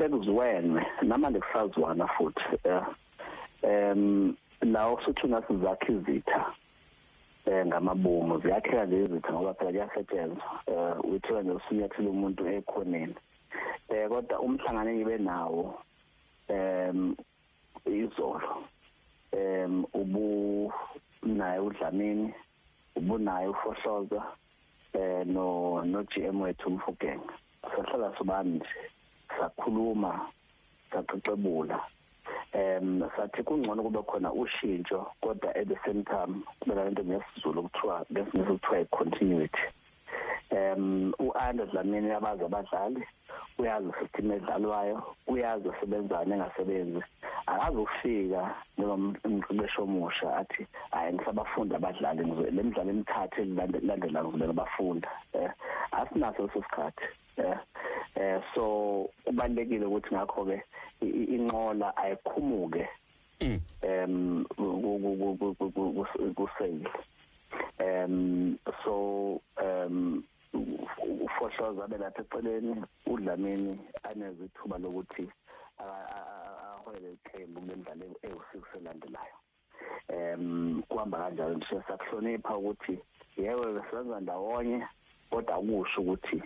bekuziwenwe namanje kusazwana futhi la Usuthu nasizakha izitha ngamabomu ziyakhela lezi zitha ngoba phela kuyasetshenzwa uthiwa nje usunyathela umuntu ekhoneni kodwa umhlangano engibe nawo izolo ubu naye uDlamini ubunaye uFohloza no GM wethu Mfukeng sahlala sobani nje sakhuluma saxoxebula sathi kungcono kube khona ushintsho kodwa at the same time kubela into ngesizulu ukuthiwa ngesizulu continuity uAyanda Dlamini abaza abadlali uyazi system edlalwayo uyazi usebenzana engasebenzi akazofika noma umqeqeshi omusha athi hayi ngisabafunda abadlali le midlalo emithathu elandelayo ngizobela bafunda asinaso leso sikhathi so kubalekile ukuthi ngakho ke inqola ayikhumuke kusele so uFohloza belapha eceleni uDlamini anezithuba lokuthi ahole iqembu lemidlalo ewu6 elandelayo kuhamba kanjalo nje sakuhlonipha ukuthi yebo besenza ndawonye kodwa akusho ukuthi